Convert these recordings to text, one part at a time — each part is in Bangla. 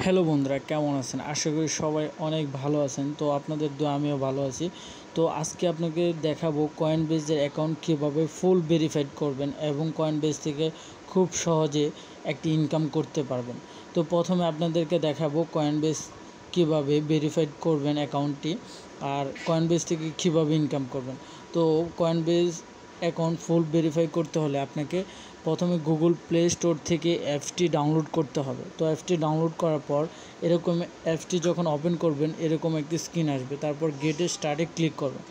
হ্যালো বন্ধুরা, কেমন আছেন? আশা করি সবাই অনেক ভালো আছেন। তো আপনাদের দোয়া আমিও ভালো আছি। তো আজকে আপনাকে দেখাবো কয়েনবেজের অ্যাকাউন্ট কীভাবে ফুল ভেরিফাইড করবেন এবং কয়েনবেজ থেকে খুব সহজে একটি ইনকাম করতে পারবেন। তো প্রথমে আপনাদেরকে দেখাবো কয়েনবেজ কীভাবে ভেরিফাইড করবেন অ্যাকাউন্টটি, আর কয়েনবেজ থেকে কীভাবে ইনকাম করবেন। তো কয়েনবেজ অ্যাকাউন্ট ফুল ভেরিফাই করতে হলে আপনাকে প্রথমে গুগল প্লে স্টোর থেকে অ্যাপসটি ডাউনলোড করতে হবে। তো অ্যাপসটি ডাউনলোড করার পর এরকম অ্যাপসটি যখন ওপেন করবেন এরকম একটি স্ক্রিন আসবে। তারপর গেট স্টার্টে ক্লিক করবেন।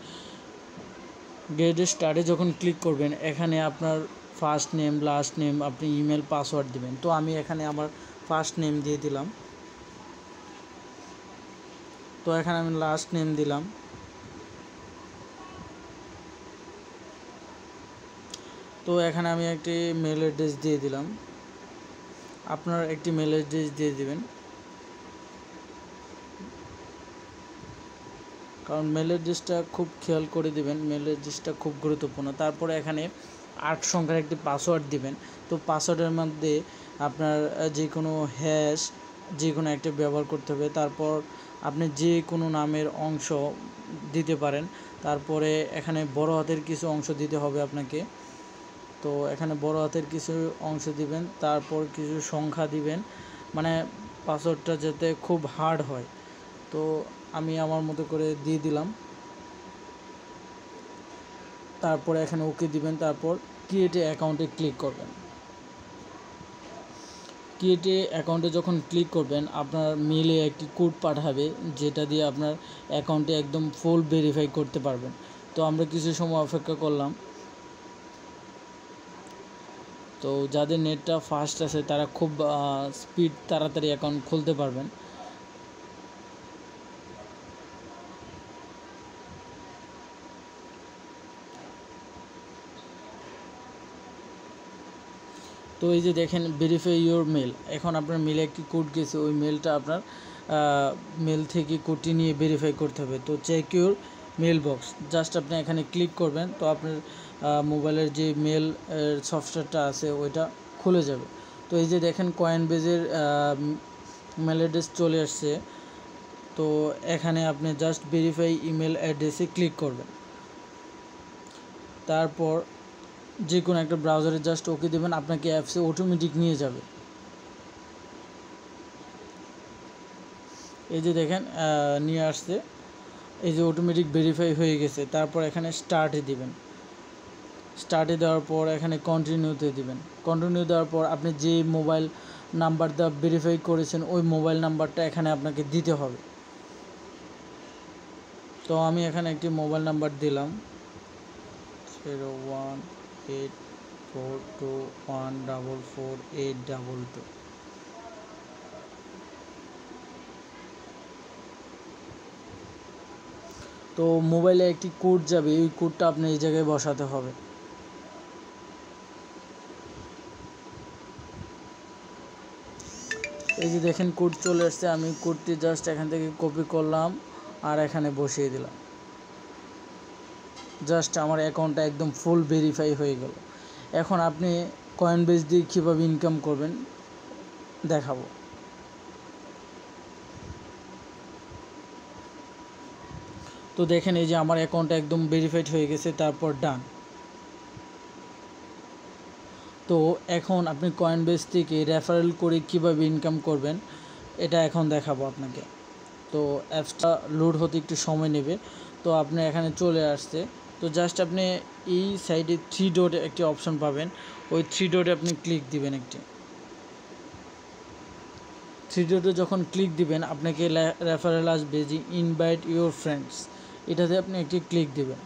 গেট স্টার্টে যখন ক্লিক করবেন এখানে আপনার ফার্স্ট নেম, লাস্ট নেম, আপনি ইমেল, পাসওয়ার্ড দিবেন। তো আমি এখানে আমার ফার্স্ট নেম দিয়ে দিলাম। তো এখানে আমি লাস্ট নেম দিলাম। তো এখানে আমি একটি মেল অ্যাড্রেস দিয়ে দিলাম। আপনার একটি মেল অ্যাড্রেস দিয়ে দিবেন, কারণ মেল অ্যাড্রেসটা খুব খেয়াল করে দিবেন, মেল অ্যাড্রেসটা খুব গুরুত্বপূর্ণ। তারপরে এখানে 8 সংখ্যার একটি পাসওয়ার্ড দিবেন। তো পাসওয়ার্ডের মধ্যে আপনার যে কোনো হ্যাশ যে কোনো একটা ব্যবহার করতে হবে। তারপর আপনি যে কোনো নামের অংশ দিতে পারেন। তারপরে এখানে বড় হাতের কিছু অংশ দিতে হবে আপনাকে। তো এখানে বড় হাতের কিছু অংশ দিবেন, তারপর কিছু সংখ্যা দিবেন, মানে পাসওয়ার্ডটা যাতে খুব হার্ড হয়। তো আমি আমার মতো করে দিয়ে দিলাম। তারপরে এখানে ওকে দিবেন। তারপর ক্রিয়েট অ্যাকাউন্টে ক্লিক করবেন। ক্রিয়েট অ্যাকাউন্টে যখন ক্লিক করবেন আপনার মেলে একটি কোড পাঠাবে, যেটা দিয়ে আপনার অ্যাকাউন্টে একদম ফুল ভেরিফাই করতে পারবেন। তো আমরা কিছু সময় অপেক্ষা করলাম। তো যাদের নেটটা ফাস্ট আছে তারা খুব স্পিড তাড়াতাড়ি অ্যাকাউন্ট খুলতে পারবেন। তো এই যে দেখেন ভেরিফাই ইওর মেল, এখন আপনার মেলে একটি কোড গেছে, ওই মেলটা আপনার মেল থেকে কোডটি নিয়ে ভেরিফাই করতে হবে। তো check your mail box, just আপনি এখানে ক্লিক করবেন। তো আপনার মোবাইলের যে মেল সফটওয়্যারটা আছে ওইটা খুলে যাবে। তো এই যে দেখেন কয়েনবেজের মেল অ্যাড্রেস চলে আসছে। তো এখানে আপনি জাস্ট ভেরিফাই ইমেল অ্যাড্রেসে ক্লিক করবেন। তারপর যে কোনো একটা ব্রাউজারে জাস্ট ওকে দেবেন, আপনাকে অ্যাপসে অটোমেটিক নিয়ে যাবে। এই যে দেখেন নিয়ে আসছে, এই যে অটোমেটিক ভেরিফাই হয়ে গেছে। তারপর এখানে স্টার্টে দিবেন। স্টার্টে দেওয়ার পর এখানে কন্টিনিউতে দিবেন। কন্টিনিউ দেওয়ার পর আপনি যে মোবাইল নাম্বারটা ভেরিফাই করেছেন ওই মোবাইল নাম্বারটা এখানে আপনাকে দিতে হবে। তো আমি এখানে একটি মোবাইল নাম্বার দিলাম 01842144822। তো মোবাইলে একটি কোড যাবে, ওই কোডটা আপনি এই জায়গায় বসাতে হবে। এই যে দেখেন কোড চলে আসছে, আমি কোডটি জাস্ট এখান থেকে কপি করলাম আর এখানে বসিয়ে দিলাম। জাস্ট আমার অ্যাকাউন্টটা একদম ফুল ভেরিফাই হয়ে গেল। এখন আপনি কয়েনবেজ দিয়ে কীভাবে ইনকাম করবেন দেখাবো। তো দেখেন এই যে আমার অ্যাকাউন্টটা একদম ভেরিফাইড হয়ে গেছে, তারপর ডান। তো এখন আপনি কয়েনবেজ থেকে রেফারেল করে কীভাবে ইনকাম করবেন এটা এখন দেখাবো আপনাকে। তো অ্যাপসটা লোড হতে একটু সময় নেবে। তো আপনি এখানে চলে আসছে। তো জাস্ট আপনি এই সাইডে 3 ডট একটি অপশন পাবেন, ওই 3 ডটে আপনি ক্লিক দিবেন। একটি 3 ডটে যখন ক্লিক দিবেন আপনাকে রেফারেল আসবে যে ইনভাইট ইউর ফ্রেন্ডস, এটাতে আপনি একটি ক্লিক দিবেন।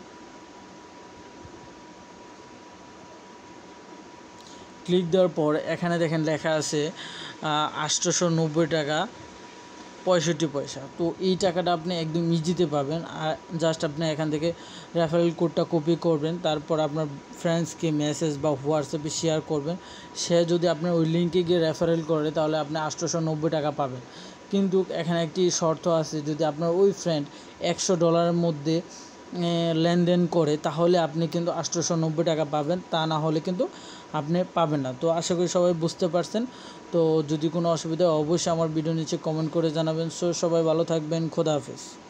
ক্লিক দেওয়ার পর এখানে দেখেন লেখা আছে 890 টাকা 65 পয়সা। তো এই টাকাটা আপনি একদম ইজিতে পাবেন। আর জাস্ট আপনি এখান থেকে রেফারেল কোডটা কপি করবেন, তারপর আপনার ফ্রেন্ডসকে মেসেজ বা হোয়াটসঅ্যাপে শেয়ার করবেন। সে যদি আপনার ওই লিঙ্কে গিয়ে রেফারেল করে তাহলে আপনি 890 টাকা পাবেন। কিন্তু এখানে একটি শর্ত আছে, যদি আপনার ওই ফ্রেন্ড $100 মধ্যে লেনদেন করে তাহলে আপনি কিন্তু 890 টাকা পাবেন, তা না হলে কিন্তু আপনি পাবেন না। তো আশা করি সবাই বুঝতে পারছেন। তো যদি কোনো অসুবিধা হয় অবশ্যই আমার ভিডিও নিচে কমেন্ট করে জানাবেন। সো সবাই ভালো থাকবেন। খোদা হাফেজ।